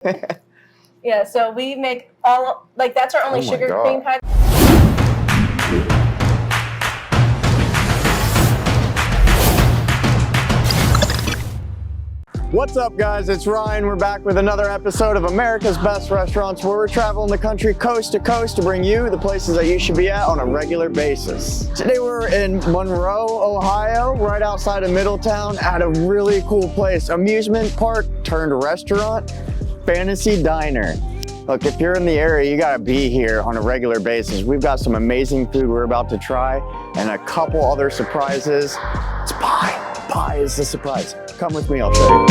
Yeah, so we make that's our only sugar cream pie. What's up, guys? It's Ryan. We're back with another episode of America's Best Restaurants, where we're traveling the country coast to coast to bring you the places that you should be at on a regular basis. Today we're in Monroe, Ohio, right outside of Middletown, at a really cool place. Amusement park turned restaurant, Fantasy Diner. Look, if you're in the area, you gotta be here on a regular basis. We've got some amazing food we're about to try and a couple other surprises. It's pie. Pie is the surprise. Come with me, I'll show you.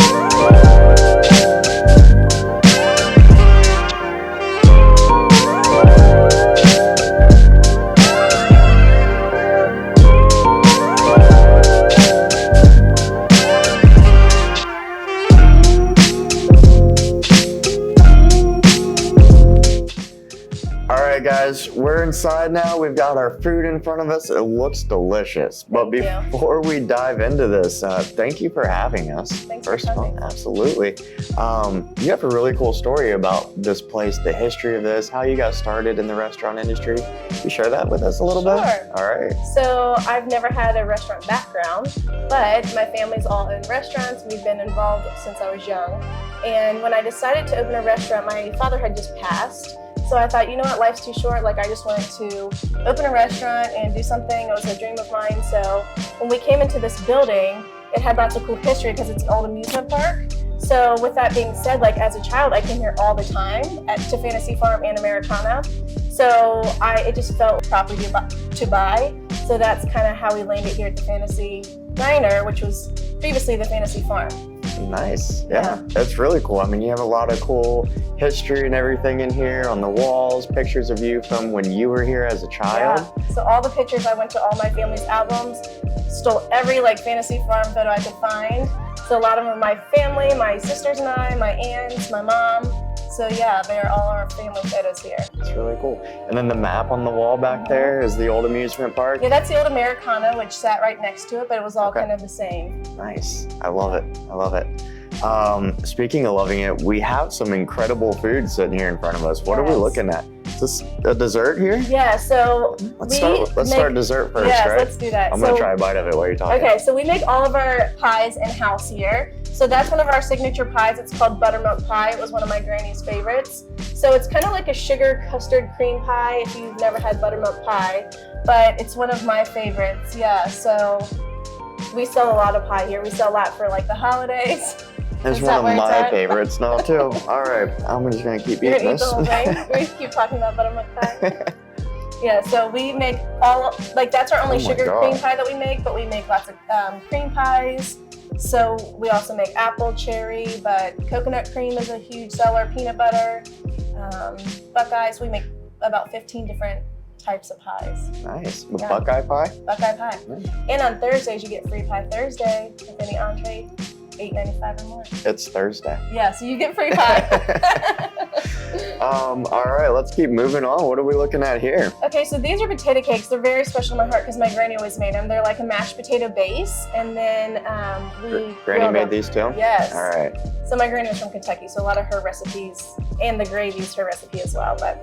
Guys, we're inside now. We've got our food in front of us. It looks delicious. But before we dive into this, thank you for having us. Thanks for coming. Absolutely. You have a really cool story about this place, the history of this, how you got started in the restaurant industry. Can you share that with us a little bit? All right. So I've never had a restaurant background, but my family's all in restaurants. We've been involved since I was young. And when I decided to open a restaurant, my father had just passed. So I thought, you know what, life's too short. Like, I just wanted to open a restaurant and do something. It was a dream of mine. So when we came into this building, it had lots of cool history because it's an old amusement park. So with that being said, like, as a child, I came here all the time to Fantasy Farm and Americana. So it just felt property to buy. So that's kind of how we landed here at the Fantasy Diner, which was previously the Fantasy Farm. Nice. Yeah, that's really cool. I mean, you have a lot of cool history and everything in here on the walls, pictures of you from when you were here as a child. Yeah. So all the pictures, I went to all my family's albums, stole every Fantasy Farm photo I could find. So a lot of them are my family, my sisters and I, my aunts, my mom. So yeah, they're all our family photos here. It's really cool. And then the map on the wall back there is the old amusement park? Yeah, that's the old Americana, which sat right next to it, but it was all kind of the same. Nice. I love it. I love it. Speaking of loving it, we have some incredible food sitting here in front of us. What are we looking at? Is this a dessert here? Yeah, so let's start dessert first, yes, right? Let's do that. I'm gonna try a bite of it while you're talking. Okay, so we make all of our pies in-house here. So that's one of our signature pies. It's called Buttermilk Pie. It was one of my granny's favorites. So it's kind of like a sugar custard cream pie if you've never had buttermilk pie, but it's one of my favorites. Yeah, so we sell a lot of pie here. We sell a lot for the holidays. It's one of my favorites now too. All right, I'm just gonna keep eating this. You're gonna eat the whole thing? We keep talking about buttermilk pie. Yeah, so we make that's our only sugar cream pie that we make, but we make lots of cream pies. So we also make apple, cherry, but coconut cream is a huge seller, peanut butter, Buckeyes. We make about 15 different types of pies. Nice. With Buckeye pie? Buckeye pie. And on Thursdays, you get free pie Thursday with any entree, $8.95 or more. It's Thursday. Yeah, so you get free pie. All right, let's keep moving on. What are we looking at here? Okay, so these are potato cakes. They're very special to my heart because my granny always made them. They're like a mashed potato base, and then Granny made these too? Yes. All right. So my granny was from Kentucky, so a lot of her recipes, and the gravy is her recipe as well. But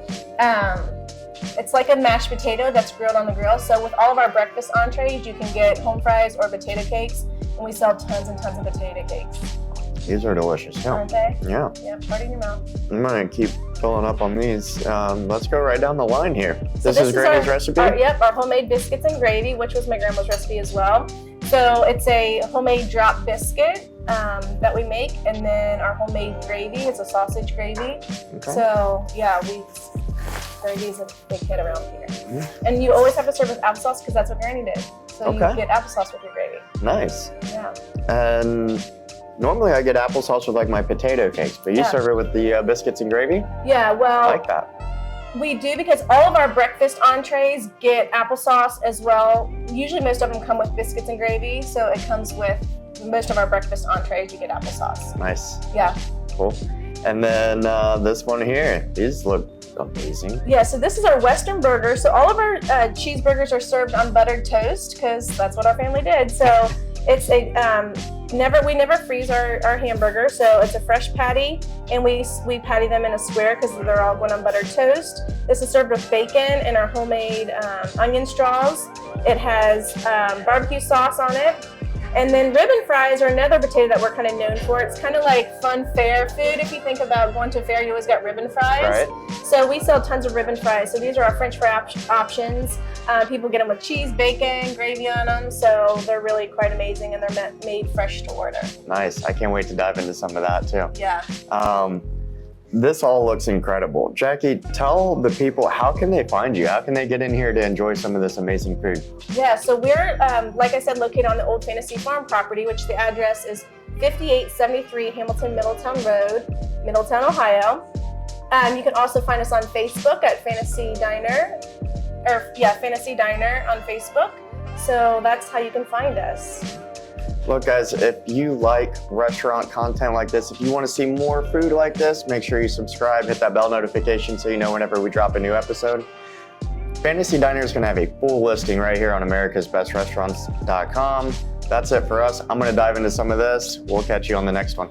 it's like a mashed potato that's grilled on the grill. So with all of our breakfast entrees, you can get home fries or potato cakes, and we sell tons and tons of potato cakes. These are delicious. Yeah. Aren't they? Yeah. Yeah, part in your mouth. I'm gonna keep filling up on these. Let's go right down the line here. This is Granny's recipe? Our homemade biscuits and gravy, which was my grandma's recipe as well. So it's a homemade drop biscuit that we make, and then our homemade gravy is a sausage gravy. Okay. So yeah, gravy is a big hit around here. Mm-hmm. And you always have to serve with applesauce because that's what Granny did. So you get applesauce with your gravy. Nice. Yeah. And normally I get applesauce with my potato cakes, but you serve it with the biscuits and gravy? Yeah, well. I like that. We do because all of our breakfast entrees get applesauce as well. Usually most of them come with biscuits and gravy, so it comes with most of our breakfast entrees, you get applesauce. Nice. Yeah. Cool. And then this one here, these look amazing. Yeah, so this is our Western burger. So all of our cheeseburgers are served on buttered toast because that's what our family did. So It's a we never freeze our hamburger, so it's a fresh patty, and we patty them in a square because they're all going on buttered toast. This is served with bacon and our homemade onion straws. It has barbecue sauce on it. And then ribbon fries are another potato that we're kind of known for. It's kind of like fun fair food. If you think about going to a fair, you always got ribbon fries. Right. So we sell tons of ribbon fries. So these are our French fry options. People get them with cheese, bacon, gravy on them. So they're really quite amazing, and they're made fresh to order. Nice. I can't wait to dive into some of that too. Yeah. This all looks incredible. Jackie, tell the people, how can they find you? How can they get in here to enjoy some of this amazing food? Yeah, so we're, like I said, located on the old Fantasy Farm property, which the address is 5873 Hamilton Middletown Road, Middletown, Ohio. You can also find us on Facebook at Fantasy Diner on Facebook. So that's how you can find us. Look guys, if you like restaurant content like this, if you want to see more food like this, make sure you subscribe, hit that bell notification so you know whenever we drop a new episode. Fantasy Diner is going to have a full listing right here on americasbestrestaurants.com. That's it for us. I'm going to dive into some of this. We'll catch you on the next one.